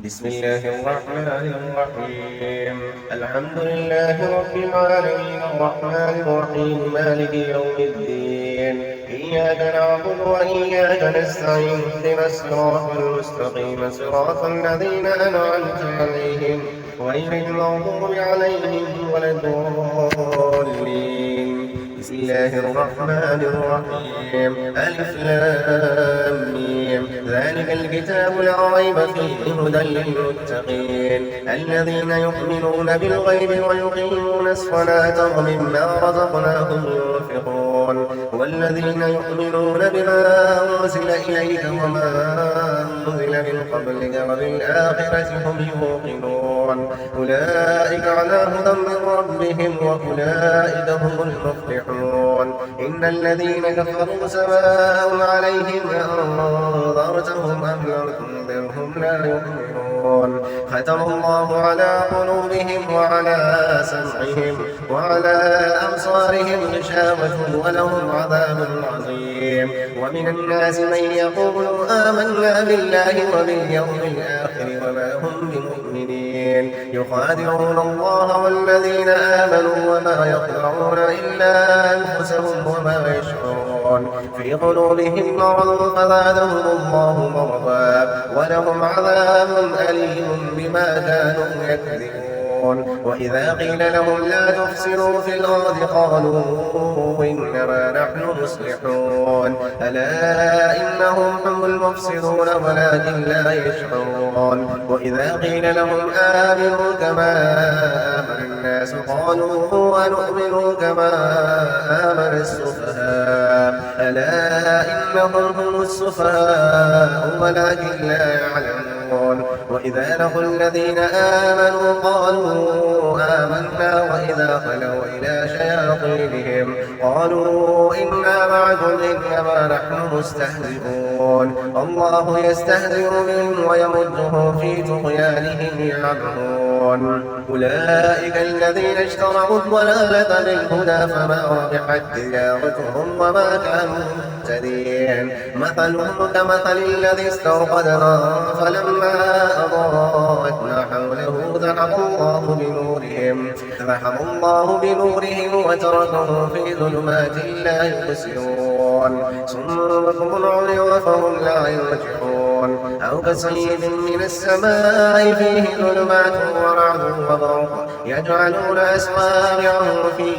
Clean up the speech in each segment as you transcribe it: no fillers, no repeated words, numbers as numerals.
بسم الله الرحمن الرحيم الحمد لله رب العالمين الرحمن الرحيم مالك يوم الدين إياك نعبد وإياك نستعين اهدنا الصراط المستقيم صراط الذين أنعمت عليهم غير المغضوب عليهم ولا الضالين بسم الله الرحمن الرحيم ألف لام ميم ذلك الكتاب لا ريب فيه هدى للمتقين الذين يؤمنون بالغيب ويقيمون الصلاة ومما رزقناهم ينفقون والذين يؤمنون بما أنزل إليك وما أنزل من قبلك وبالآخرة هم يوقنون أولئك على هدى من ربهم وأولئك هم المفلحون إن الذين كفروا سواء عليهم أنذرتهم أم لم تنذرهم لا يؤمنون ختم الله على قلوبهم وعلى سمعهم وعلى أبصارهم غشاوة ولهم عذاب عظيم ومن الناس من يقول آمنا بالله وباليوم الآخر وما هم بمؤمنين يخادعون الله والذين آمنوا وما يخدعون إلا أنفسهم وما يشعرون في قلوبهم مرض فزادهم الله مرضا ولهم عذاب أليم بما كانوا يكذبون وإذا قيل لهم لا تفسدوا في الأرض قالوا إنما نحن مصلحون ألا إنهم هم المفسدون ولكن لا يشعرون وإذا قيل لهم آمنوا كما آمن الناس قالوا ونؤمن كما آمن السفهاء ألا إنهم هم السفهاء ولكن لا يعلمون وإذا لقوا الذين آمنوا قالوا آمنا وإذا خلوا إلى شياطينهم قالوا إنا معكم إنما نحن مستهزئون الله يستهزئ بهم ويمدهم في طغيانهم يعمهون أولئك الذين اشتروا الضلالة بالهدى فما ربحت تجارتهم وما كانوا مهتدين مثلهم كمثل الذي استوقد نارا فلما أضاءت ما حوله ذهب الله بنورهم وتركهم في ظلمات لا يبصرون صم بكم عمي فهم لا يرجعون أو كصيب من السماء فيه ظلمات ورعد وبرق يجعلون أصابعهم في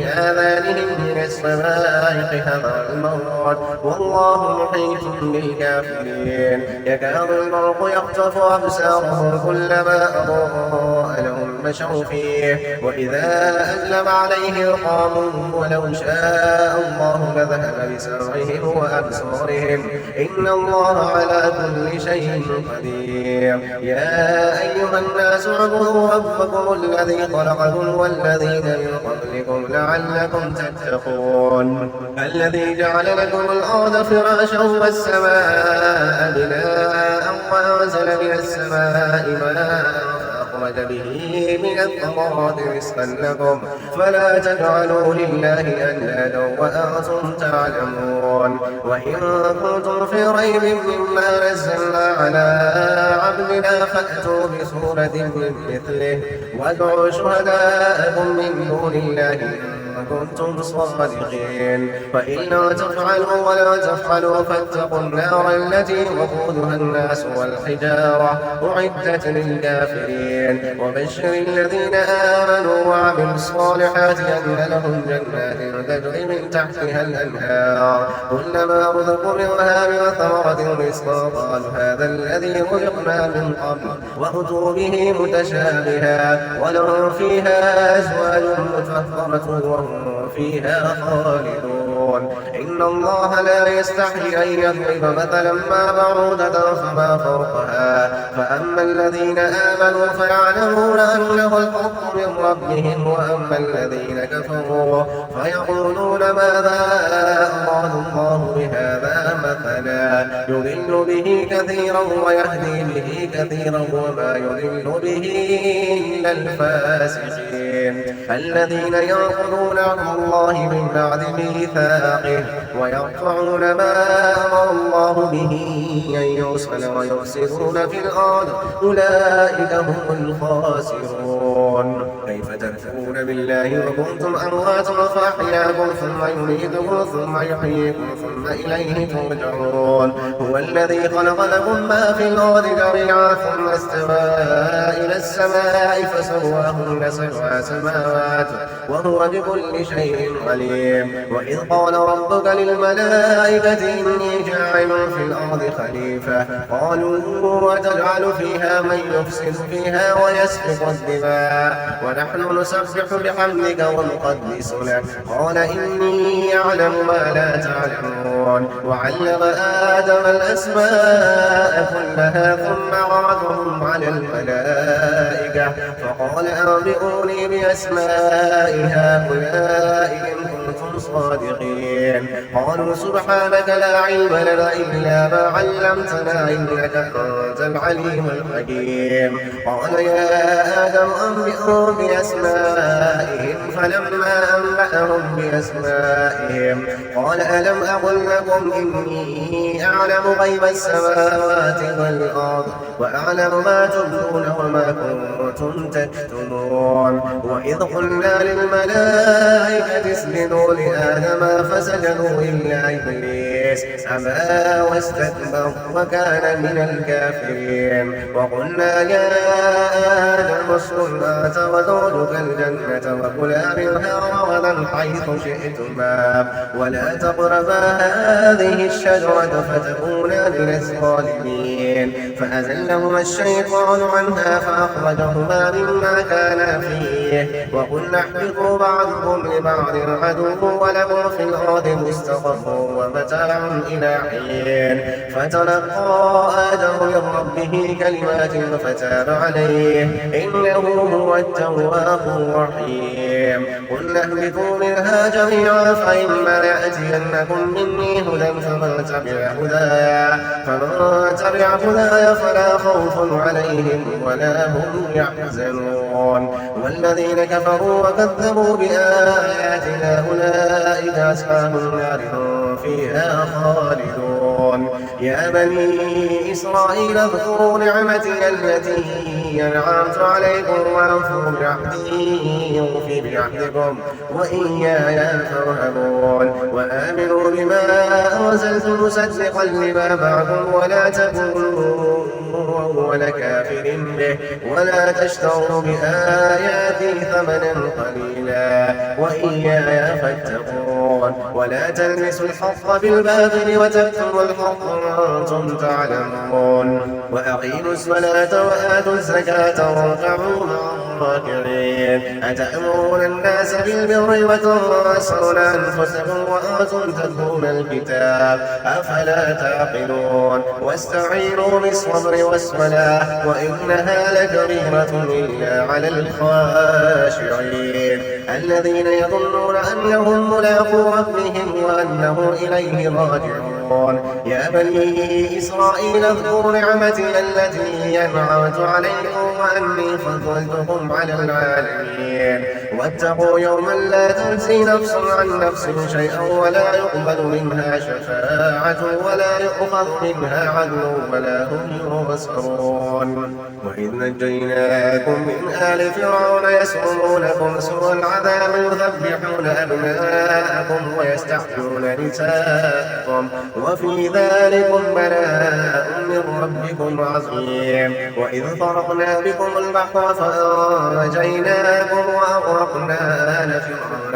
آذانهم من الصواعق حذر الموت والله محيط بالكافرين يكاد البرق يخطف أبصارهم كلما أضاء لهم مشوا فيه وإذا أظلم عليه قاموا ولو شاء الله لذهب بسمعهم وأبصارهم إن الله على كل شيء قدير يا أيها الناس اعبدوا ربكم الذي خلقكم والذين من قبلكم لعلكم تتقون الذي جعل لكم الأرض فراشا والسماء بناء وأنزل من السماء ماء أخرج به من الثمرات رزقا لكم فلا تجعلوا لله أندادا وأنتم تعلمون وإن كنتم في ريب مما نزلنا على عبدنا فأتوا بسورة من مثله وادعوا شهداءكم من دون الله كنتم صادقين فإن لا تفعلوا ولا تفعلوا فاتقوا النار التي وقودها الناس والحجارة أعدت للكافرين وبشر الذين آمنوا وعملوا الصالحات أن لهم جنات تجري من تحتها الأنهار كلما رزقوا منها من ثمرة رزقا قالوا هذا الذي رزقنا من قبل وأتوا به متشابها ولهم فيها أزواج مطهرة وهم فيها خالدون إن الله لا يستحيي أن يضرب مثلا ما بعوضة فما فوقها فأما الذين آمنوا فيعلمون أنه الحق من ربهم وأما الذين كفروا فيقولون ماذا أراد الله بهذا مثلا يضل به كثيرا ويهدي به كثيرا وما يضل به إلا الفاسقين الذين ينقضون عهد الله من بعد ميثاقه آخره ويقطعون ما أمر الله به أن يوصل ويفسدون في الأرض أولئك هم الخاسرون. كيف تكفرون بالله وكنتم أمواتا فأحياكم ثم يميتكم ثم يحييكم ثم إليه ترجعون. هو الذي خلق لكم ما في الأرض جميعا ثم استوى إلى السماء فسواهن سبع سماوات وهو بكل شيء عليم. وإذ قال ربك للملائكة إني جاعل في الأرض خليفة قالوا وتجعل فيها من يفسد فيها ويسفك الدماء ونحن نسبح بحمدك ونقدس لك قال إني أعلم ما لا تعلمون. وعلم آدم الأسماء كلها ثم عرضهم على الملائكة فقال أنبئوني بأسماء هؤلاء إن كنتم صادقين. قالوا سبحانك لا علم لنا إلا ما علمتنا إنك أنت العليم الحكيم. قال يا آدم أنبئهم بأسمائهم فلما أنبأهم بأسمائهم قال ألم أقل لكم إني أعلم غيب السماوات والأرض وأعلم ما تبدون وما كنتم تكتمون. وإذ قلنا للملائكة اسجدوا لآدم فسجدوا إلا إبليس أبى واستكبر وكان من الكافرين. وقلنا يا آدم اسكن أنت وزوجك الجنة وكلا منها رغدا حيث شئتما ولا تقربا هذه الشجرة فتكونا من الظالمين. فأزلهما الشيطان عنها فأخرجهما مما كانا فيه وقلنا اهبطوا بعضكم لبعض عدو ولكم في الأرض مستقر ومتاع إلى حين. فتلقى آدم من ربه كلمات فتاب عليه إنه هو التواب الرحيم. قلنا اهبطوا منها جميعا فإما يأتينكم مني هدى فمن تبع هداي فلا خوف عليهم ولا هم يحزنون. والذين كفروا وكذبوا بآياتنا أولئك أصحاب النار هم فيها خالدون. يا بني إسرائيل اذكروا نعمتي التي أنعمت عليكم وأوفوا بعهدي أوف بعهدكم وإياي فارهبون. وآمنوا بما أنزلت مصدقا لما معكم ولا تكونوا أول كافر به ولا تشتروا بآياتي ثمنا قليلا وإياي فاتقون. ولا تلبسوا الحق بالباطل وتكتموا الحق وأنتم تعلمون. وأقيموا الصلاة وآتوا الزكاة واركعوا مع الراكعين. أتأمرون الناس بالبر وتنسون أنفسكم وأنتم تتلون الكتاب أفلا تعقلون. واستعينوا بالصبر والصلاة وإنها لكبيرة إلا على الخاشعين الذين يظنون أنهم ملاقو ربهم وأنهم إليه راجعون. يا بني إسرائيل اذكروا نعمتي التي أنعمت عليكم وأني فضلتكم على العالمين. واتقوا يوما لا تجزي نفس عن نفس شيئا ولا يقبل منها شفاعة ولا يؤخذ منها عدل ولا هم ينصرون. وإذ نجيناكم من آل فرعون يسومونكم سوء العذاب يذبحون أبناءكم ويستحيون نساءكم وفي ذلكم بلاء من ربكم عظيم. وإذ فرقنا بكم البحر فأنجيناكم وأغرقنا آل فرعون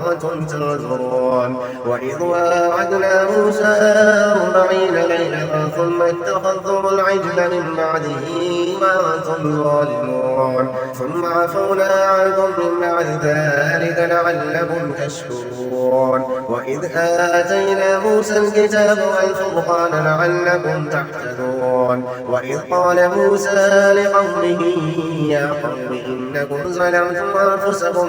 وأنتم تنظرون. وإذ واعدنا موسى 40 ليلة ثم اتخذتم العجل من بعده وأنتم ظالمون ثم عفونا عنكم من بعد ذلك لعلكم تشكرون. وإذ آتينا موسى الكتاب والفرقان لعلكم تهتدون. وإذ قال موسى لقومه يا قوم إنكم ظلمتم أنفسكم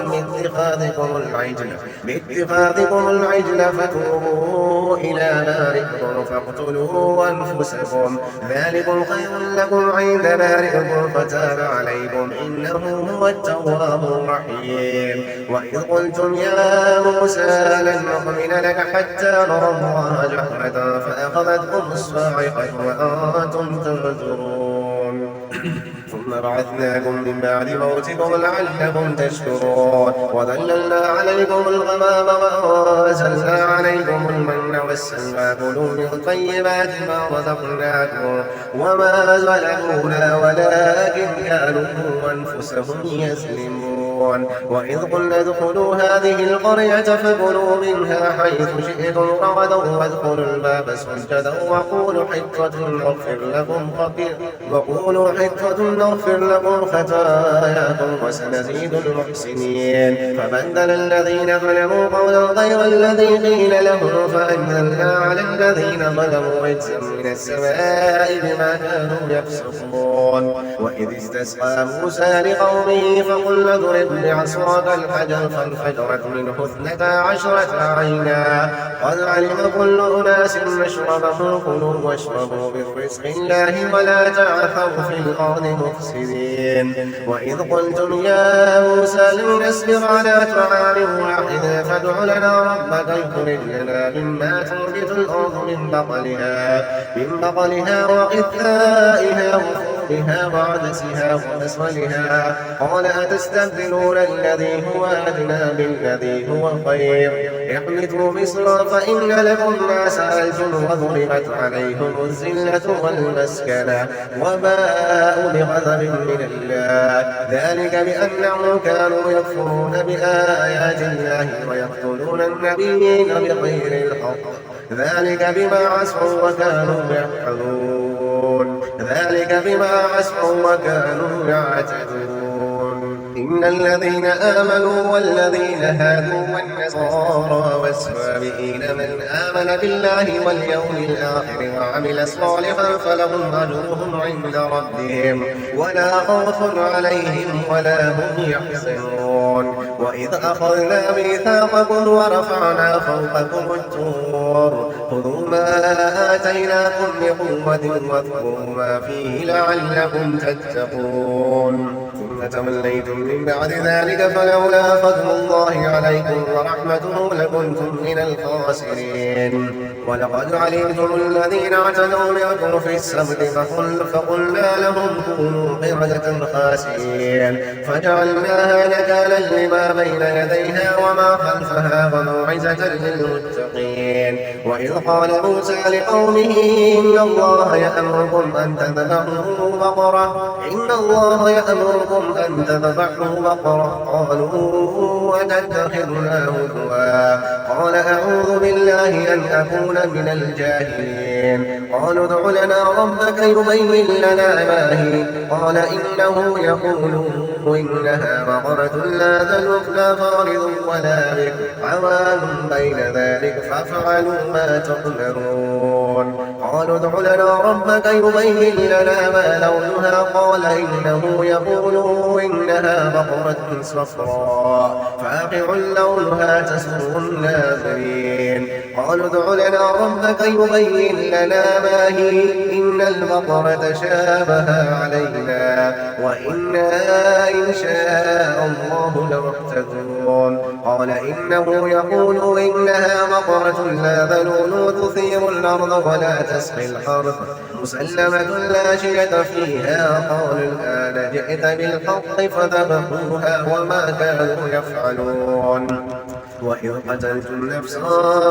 باتخاذكم العجل فتوبوا فاخرجوا إلى بارئكم فاقتلوا أنفسكم ذلكم خير لكم عند بارئكم فتاب عليكم إنه هو التواب الرحيم. وإذ قلتم يا موسى لن نؤمن لك حتى نرى الله جهرة فأخذتكم الصاعقة وأنتم تنظرون ثم بعثناكم من بعد موتكم لعلكم تشكرون وظللنا عليكم الغمام وأنزلنا عليكم المن والسلوى كلوا من طيبات ما رزقناكم وما ظلمونا ولكن كانوا أنفسهم يظلمون. وإذ قلنا ادخلوا هذه القرية فكلوا منها حيث شئتم رغدا وادخلوا الباب سجدا وقولوا حطة نغفر لكم خطاياكم وسنزيد المحسنين. فبدل الذين ظلموا قولا غير الذي قيل لهم فأنزلنا على الذين ظلموا رجزا من السماء بما كانوا يفسقون. وإذ استسقى موسى لقومه فقلنا اضرب بعصاك الحجر فانفجرت منه 12 عينا قد علم كل أناس مشربهم كلوا واشربوا من رزق الله ولا تعثوا في الأرض مفسدين. وإذ قلتم يا موسى لن نصبر على طعام واحد فادع لنا ربك يخرج لنا مما تنبت الأرض من بقلها وقثائها وفومها وعدسها وبصلها قال أتستبدلون الذي هو أدنى بالذي هو خير اهبطوا مصر فإن لكم ما سألتم وضربت عليهم الذلة والمسكنة وباءوا بغضب من الله ذلك بأنهم كانوا يكفرون بآيات الله ويقتلون النبيين بغير الحق ذلك بما عصوا وكانوا يعتدون. إن الذين آمنوا والذين هادوا والنصارى والسابئين من آمن بالله واليوم الآخر وعمل صالحا فلهم أجرهم عند ربهم ولا خوف عليهم ولا هم يحزنون. وإذ أخذنا ميثاقكم ورفعنا فوقكم الطور خذوا ما آتيناكم بقوة واذكروا ما فيه لعلكم تتقون ثم توليتم من بعد ذلك فلولا فضل الله عليكم ورحمته لكنتم من الخاسرين. ولقد علمتم الذين اعتدوا منكم في السبت فقلنا لهم كونوا قردة خاسئين فجعلناها نكالا لما بين يديها وما خلفها وموعظة للمتقين. وإذ قال موسى لقومه إن الله يأمركم أن تذبحوا بقرة قالوا أتتخذنا هزوا قال أعوذ بالله أن أكون من الجاهلين. قالوا ادع لنا ربك يبين لنا ما هي قال إنه يقول إنها بقرة لا ذلول لا فارض ولا بكر عوان بين ذلك فافعلوا ما تؤمرون. قالوا ادع لنا ربك يبين لنا ما لونها قال إنه يقول إنها بقرة صفراء فاقع لونها تسر الناظرين. قالوا ادع لنا ربك يبين لنا ما هي إن البقرة شابه علينا وإنا إن شاء الله لمهتدون. قال إنه يقول إنها بقرة لا ذلول تثير الأرض ولا تسقي الحرث مسلمة لا شية فيها قالوا الآن جئت بالحق فذبحوها وما كانوا يفعلون. وإذ قتلتم نفسا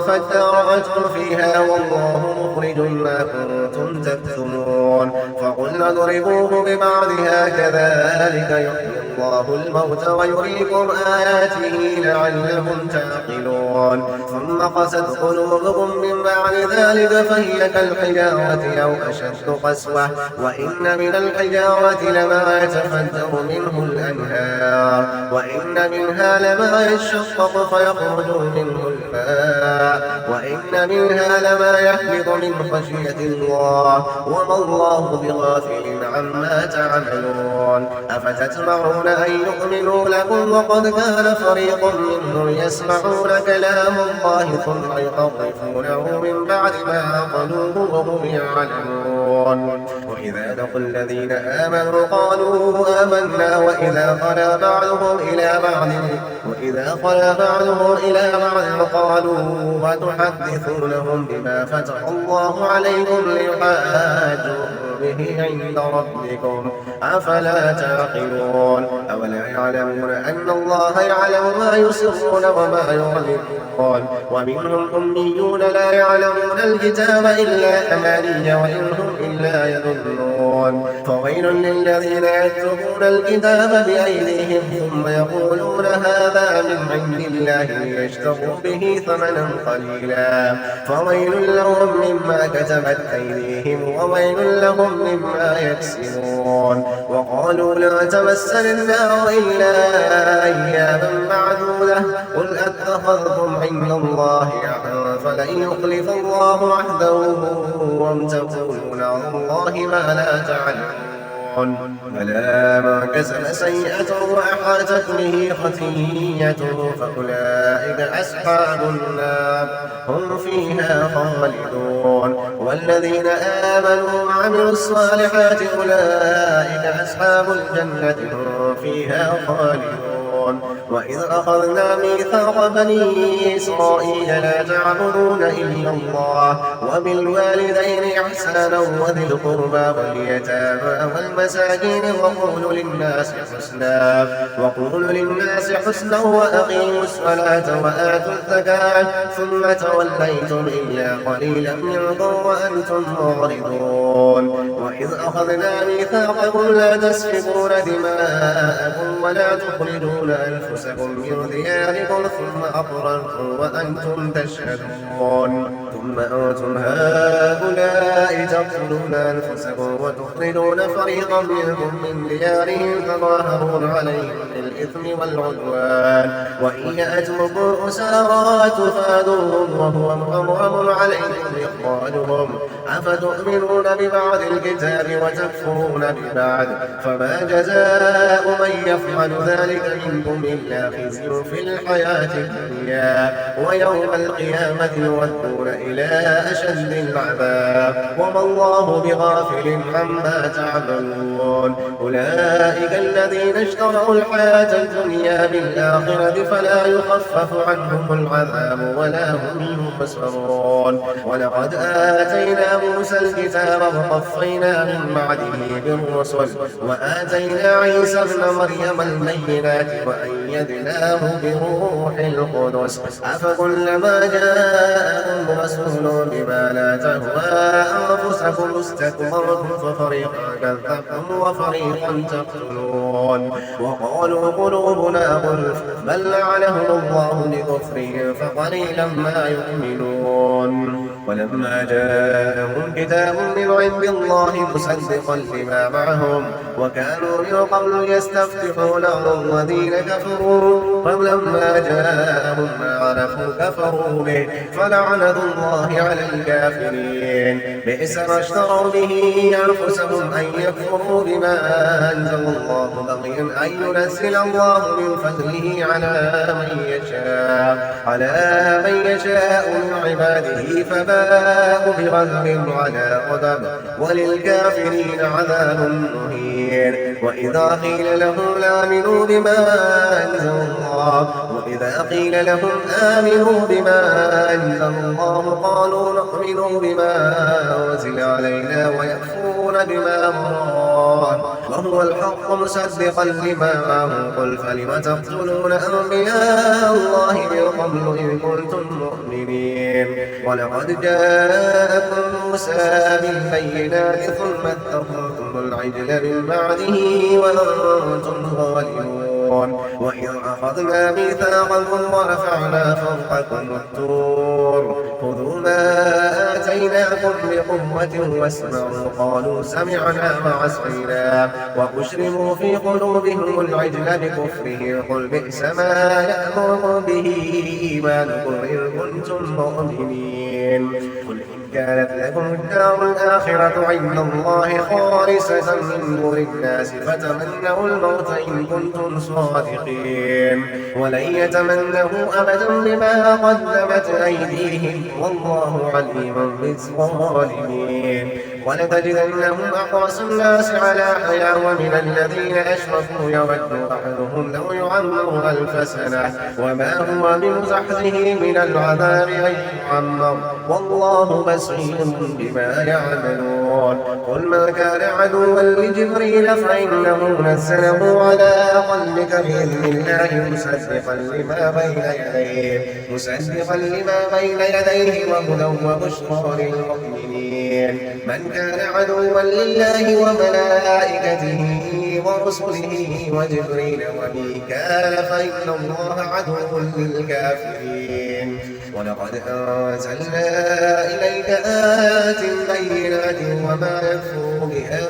فادارأتم فيها والله مخرج ما كنتم تكتمون فقلنا اضربوه ببعضها كذلك يحيي الله الموتى ويريكم آياته لعلكم تعقلون. ثم قست قلوبكم من بعد ذلك فهي كالحجارة أو أشد قسوة وإن من الحجارة لما يتفجر منه الأنهار وإن منها لما يشقق فيخرج منه الماء وإن منها لما يهبط من خشية الله وما الله بغافل عما تعملون أفتتمعون أن يؤمنوا لكم وقد كان فريق منهم يسمعون كلام الله ثم يحرفونه من بعد ما عقلوه وهم يعلمون وإذا لقوا الذين آمنوا قالوا آمنا وإذا خلا بعضهم إلى بعض قالوا وتحدثونهم بما فتح الله عليكم ليحاجوكم به عند ربكم أفلا تعقلون أولا يعلمون أن الله يعلم ما يسرون وما يعلنون ومنهم أميون لا يعلمون الكتاب إلا أماني وإن هم إلا يظنون فويل للذين يكتبون الكتاب بأيديهم ثم يقولون هذا من عند الله ليشتروا به ثمنا قليلا فويل لهم مما كتبت أيديهم وويل لهم مما يكسبون وقالوا لا تمسنا النار إلا أياما معدودة قل أتخذتم عند الله عهدا فلن يخلف الله عهده وأم تقولون على الله ما لا تعلمون بلى من كسب سيئة وأحاطت به خطيئته فأولئك أصحاب النار هم فيها خالدون والذين آمنوا وعملوا الصالحات أولئك أصحاب الجنة هم فيها خالدون وإذ أخذنا ميثاق بني إسرائيل لا تعبدون إلا الله وبالوالدين إحسانا وذي القربى واليتامى والمساكين وقولوا للناس حسنا وأقيموا الصلاة وآتوا الزكاة ثم توليتم إلا قليلا منكم وأنتم معرضون وإذ أخذنا ميثاقكم لا تسفكون دماءكم ولا تخرجون أنفسكم من دياركم ثم أقررتم وأنتم تشهدون ثم أنتم هؤلاء تقتلون أنفسكم وتخرجون فريقا منكم من ديارهم تظاهرون عليهم بالإثم والعدوان وإن يأتوكم أسارى تفادوهم وهو محرم عليكم إخراجهم أفتؤمنون ببعض الكتاب وتكفرون ببعض فما جزاء من يفعل ذلك منكم إلا خزي في الحياة الدنيا ويوم القيامة يردون إلى أشد العذاب وما الله بغافل عما تعملون أولئك الذين اشتروا الحياة الدنيا بالآخرة فلا يخفف عنهم العذاب ولا هم ينصرون ولقد آتينا موسى الكتاب وقفينا من بعده بالرسل وآتينا عيسى ابن مريم البينات وأيدناه بروح القدس أفكلما جاءكم رسول بما لا تهوى أنفسكم استكبرتم ففريقا كذبتم وفريقا تقتلون وقالوا قلوبنا غلف بل لعنهم الله بكفرهم فقليلا ما يؤمنون ولما جاءهم كتاب من عند الله مصدقا لما معهم وكانوا من قبل يستفتحون على الذين كفروا فلما جاءهم ما عرفوا كفروا به فلعنة الله على الكافرين بئس ما اشتروا به أنفسهم أن يكفروا بما أنزل الله بغيا أن ينزل الله من فضله على من يشاء من عباده فباءوا بغضب على غضب وللكافرين عذاب مهين وإذا قيل لهم آمنوا بما أنزل الله قالوا نؤمن بما أنزل علينا ويكفرون بما وراءه وهو الحق مصدقا لما معهم قل فلم تقتلون أنبياء الله من قبل إن كنتم مؤمنين ولقد جاءكم موسى بالبينات ثم اتخذتم العجل من بعده وأنتم ظالمون يعلمون. وإذ أخذنا ميثاقكم ورفعنا فوقكم الطور خذوا ما آتيناكم بقوة واسمعوا قالوا سمعنا وعصينا وأشربوا في قلوبهم العجل بكفرهم قل بئس ما يأمركم به إيمانكم إن كنتم مؤمنين. قل إن كانت لكم الدار الآخرة عند الله خالصة من دون الناس فتمنوا الموت إن كنتم صادقين ولن يتمنوا أبدا بما قدمت أيديهم والله عليم بالظالمين. ولتجدنهم أحرص الناس على حياة ومن الذين أشركوا يود أحدهم لو يعمر 1000 سنة وما هو بمزحزحه من العذاب أن يعمر والله بصير بما يعملون. قل ما كان عدوا لجبريل فإنه نزله على قلبك بإذن الله مصدقا لما بين يديه وهدى وبشرى للمؤمنين. من كان عدوا لله وملائكته ورسله وجبريل وميكال فإن الله عدو للكافرين. ولقد أنزلنا إليك آيات بينات وما يكفر بها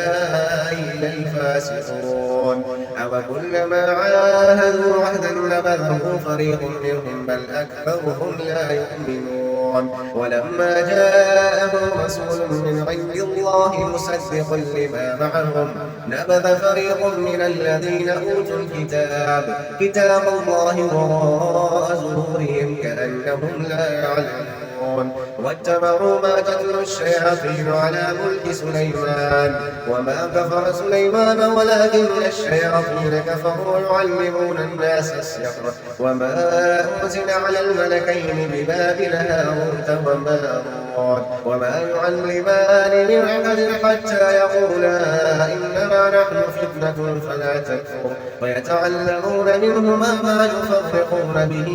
إلا الفاسقون. أوكلما عاهدوا عهدا نبذه فريق منهم بل أكثرهم لا يؤمنون. ولما جاءهم رسول من عند الله مصدق لما معهم نبذ فريق من الذين أوتوا كتاب الله وراء ظهورهم كأنهم لا يعلمون. واتبعوا ما تتلو الشياطين على ملك سليمان وما كفر سليمان ولكن الشياطين كفروا يعلمون الناس السحر وما أنزل على الملكين ببابل هاروت وماروت وما يعلمان من أحد حتى يقولا إنما نحن فتنة فلا تكفر ويتعلمون منهما ما يفرقون به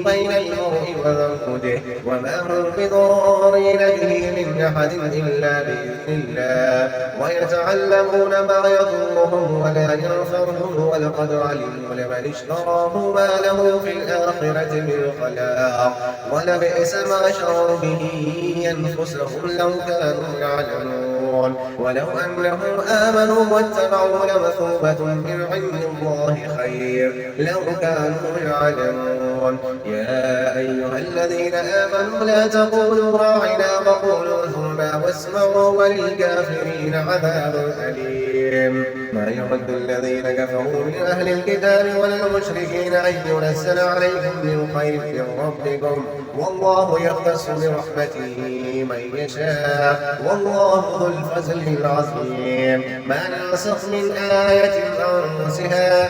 بين المرء وزوجه وما هم بضارين به من أحد إلا بإذن الله ويتعلمون ما يضرهم ولا ينفعهم ولقد علموا لمن اشتراه ما له في الآخرة من خلاق ولبئس ما شروا به أنفسهم لو كانوا يعلمون. ولو أنهم آمنوا واتبعوا لمثوبة من عند الله خير لو كانوا يعلمون. يا أيها الذين آمنوا لا تقولوا راعنا وقولوا انظرنا واسمعوا وللكافرين عذاب أليم. ما يود الذين كفروا من أهل الكتاب ولا المشركين أن ينزل عليكم من خير من ربكم والله يختص برحمته من يشاء والله ذو الفضل العظيم. ما ننسخ من آية أنسها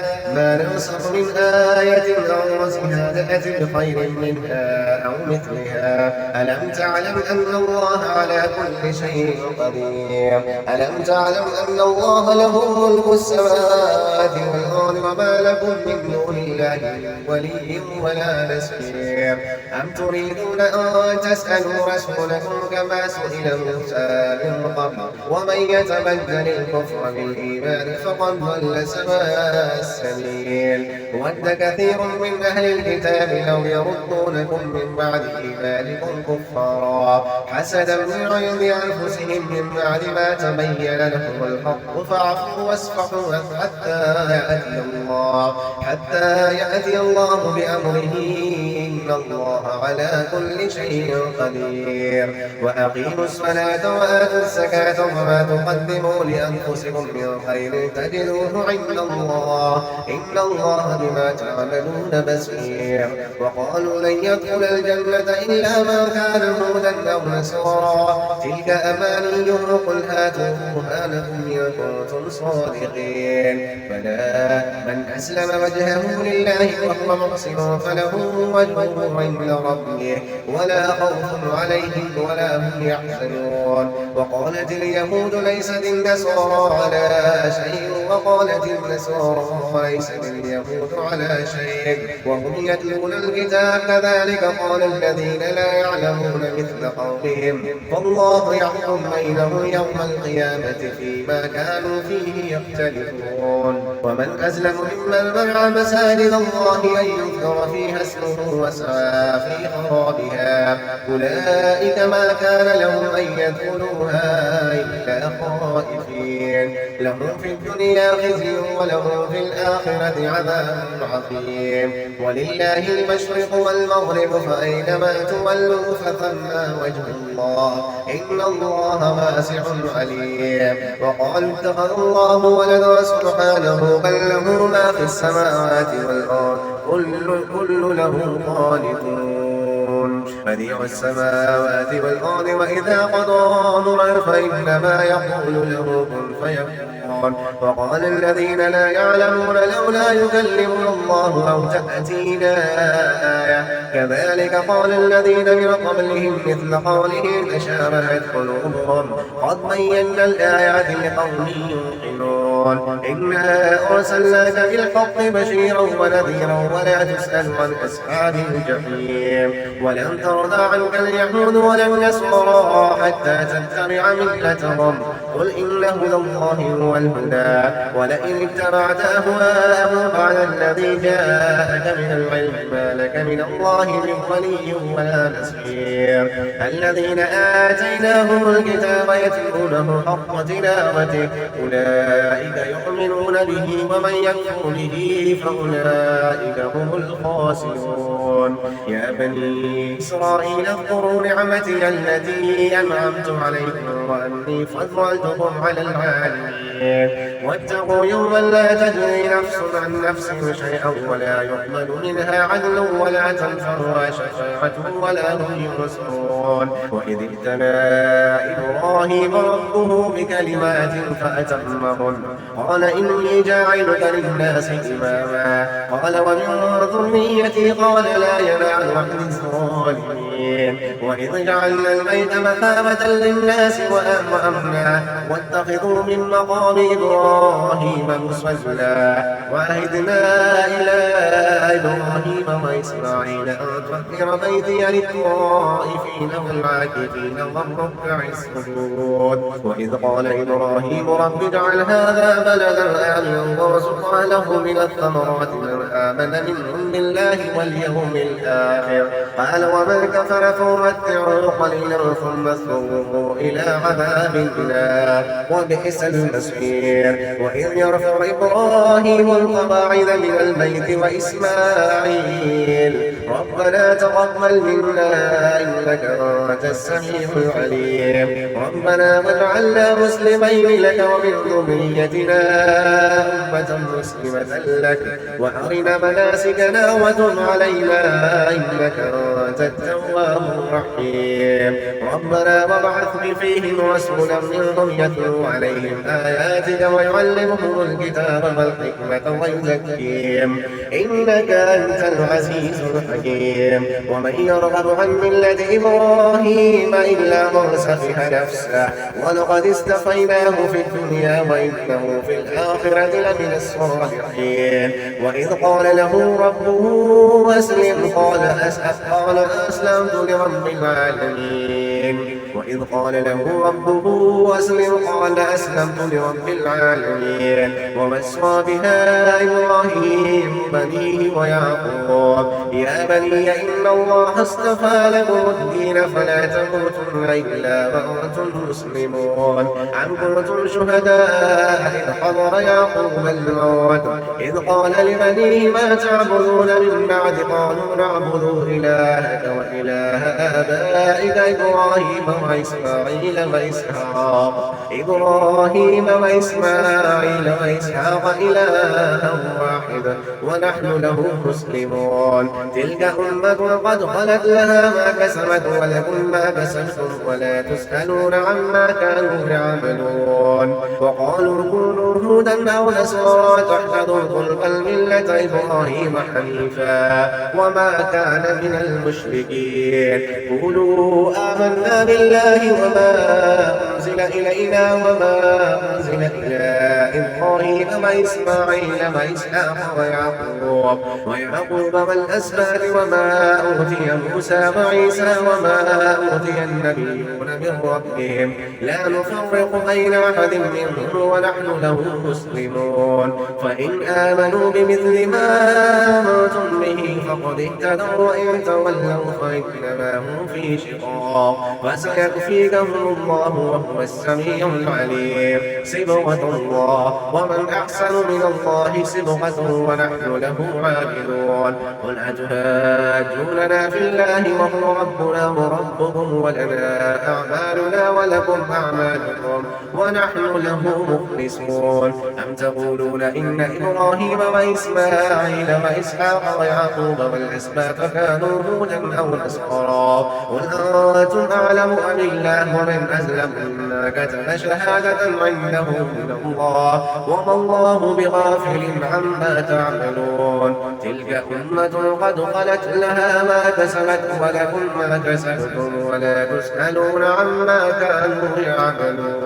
نأتي بخير منها أو مثلها. ألم تعلم أن الله على كل شيء قدير. ألم تعلم أن الله له ملك السماوات والأرض وما لكم من دون الله ولي ولا نصير. أم تريدون أن تسألوا رسولكم كما سئل موسى من قبل ومن يتبدل الكفر بالإيمان فقد ضل سواء السبيل. ود كثير من أهل الكتاب لو يردونكم من بعد إيمانكم كفارا حسدا من عند أنفسهم من بعد ما تبين لهم الحق فاعفوا واصفحوا حتى يأتي الله بأمره إن الله على كل شيء قدير. وأقيموا الصلاة وآتوا الزكاة وما تقدموا لأنفسكم من خير تجدوه عند الله إن الله بما تعملون بصير. وقالوا لن يدخل الجنة إلا من كان هودا أو نصارى تلك أمانيهم قل هاتوا برهانكم إن كنتم صادقين. فلا من أسلم وجهه لله وهو محسن فله وجهه عند ربه ولا خوف عليهم ولا هم يحزنون. وقالت اليهود ليست النصارى على شيء وقالت النصارى ليست اليهود على شيء وهم يتلون الكتاب كذلك قال الذين لا يعلمون مثل قولهم فالله يحكم بينهم يوم القيامة فيما كانوا فيه يختلفون. ومن أظلم ممن منع مساجد الله أن يذكر فيها اسمه وسعى في خرابها أولئك ما كان لهم أن يدخلوها إلا خائفين لهم في الدنيا خزي ولهم في الآخرة عذاب عظيم ولله المشرق والمغرب فأينما تولوا فثم وجه الله إن الله واسع عليم وقالوا اتخذ الله ولدا سبحانه بل له ما في السماوات والأرض كل له قانتون بديع السماوات والأرض وإذا قضى أمرا فإنما يقول له كن فيكون وقال الذين لا يعلمون لولا يكلمنا الله أو تأتينا آية كذلك قال الذين من قبلهم مثل قولهم تشابهت قلوبهم قد بينا الآيات لقوم يوقنون إنا أرسلناك بالحق بشيرا ونذيرا ولا تسأل عن أصحاب الجحيم ولن ترضى عنك اليهود ولا النصارى حتى تتبع ملتهم قل إن هدى الله هو الهدى ولئن اتبعت أهواءهم بعد الذي جاءك من العلم ما لك من الله من ولي ولا نصير الذين آتيناهم الكتاب يتلونه حق تلاوته أولئك يؤمنون به ومن يكفر به فأولئك هم الخاسرون يا بني إسرائيل اذكروا نعمتي التي أنعمت عليكم وأني فضلتكم على العالمين واتقوا يوما لا تجزي نفس عن نفس شيئا ولا يقبل منها عدل ولا تنفعها شفاعة ولا هم ينصرون وإذ ابتلى إبراهيم ربه بكلمات فأتمهن قال إني جاعلك للناس إماما قال ومن ذريتي قال لا ينال عهد الظالمين وإذ جعلنا البيت مثابة للناس وأمنا واتخذوا من مقام إبراهيم مصلى وعهدنا إلى إبراهيم وإسماعيل أن طهر بيتي للطائفين والعاكفين والركع السجود وإذ قال إبراهيم رب اجعل هذا بلدا آمنا وارزق أهله من الثمرات من آمن منهم بالله واليوم الآخر قال ومن كفر فأمتعه قليلا ثم اضطره إلى عذاب النار وبئس المصير وإذ يرفع إبراهيم القواعد من البيت وإسماعيل ربنا تقبل منا إنك أنت السميع العليم ربنا واجعلنا مسلمين لك ومن ذريتنا أمة مسلمة لك وأرنا مناسكنا وتب علينا إنك أنت التواب الرحيم ربنا وابعث فيهم رسولا منهم يتلو عليهم آياتك ويعلمهم الكتاب والحكمة ويزكيهم إنك أنت العزيز الحكيم ومن يرغب عن ملة إبراهيم إلا من سفه نفسه ولقد استفيناه في الدنيا وإنه في الآخرة لمن الصالحين وإذ قال له ربه أسلم قال أسلمت لرب العالمين وإذ قال له ربه أسلم قال أسلمت لرب العالمين ووصى بها إبراهيم بنيه ويعقوب يا بني إن الله اصطفى لكم الدين فلا تموتن إلا وأنتم مسلمون أم كنتم شهداء إذ حضر يعقوب الموت إذ قال لبنيه ما تعبدون من بعد قالوا نعبد إلهك وإله آبائك إبراهيم وإسماعيل وإسحاق إلها واحدا ونحن له مسلمون تلك أمة قد خلت لها ما كسبت ولكم ما كسبتم ولا تسألون عما كانوا يعملون وقالوا كونوا هودا أو نصارى تهتدوا قل بل ملة إبراهيم حنيفا وما كان من المشركين قولوا آمنا بالله وما أنزل إلينا وما أنزل إلى إبراهيم وإسماعيل وإسحاق ويعقوب والأسباط وما أوتي موسى وعيسى وما أوتي النبيون من ربهم لا نفرق بين أحد منهم ونحن له مسلمون فإن آمنوا بمثل ما آمنتم به فقد اهتدوا وإن تولوا فإنما هم في شقاق فسيكفيكهم الله وهو السميع العليم. صبغة الله ومن أحسن من الله صبغة ونحن له عابدون. قل أتهاجوننا في الله وهو ربنا وربكم ولنا أعمالنا ولكم أعمالكم ونحن له مخلصون. أم تقولون إن إبراهيم وإسماعيل وإسحاق ويعقوب والأسباط كانوا هودا أو نصارى قل أنتم أعلم أم الله ومن أسلم مما كتب شهادة عنده من الله وما الله بغافل عما تعملون. تلك أمة قد خلت لها ما كسبت ولكم ما كسبتم ولا تسألون عما كانوا يعملون.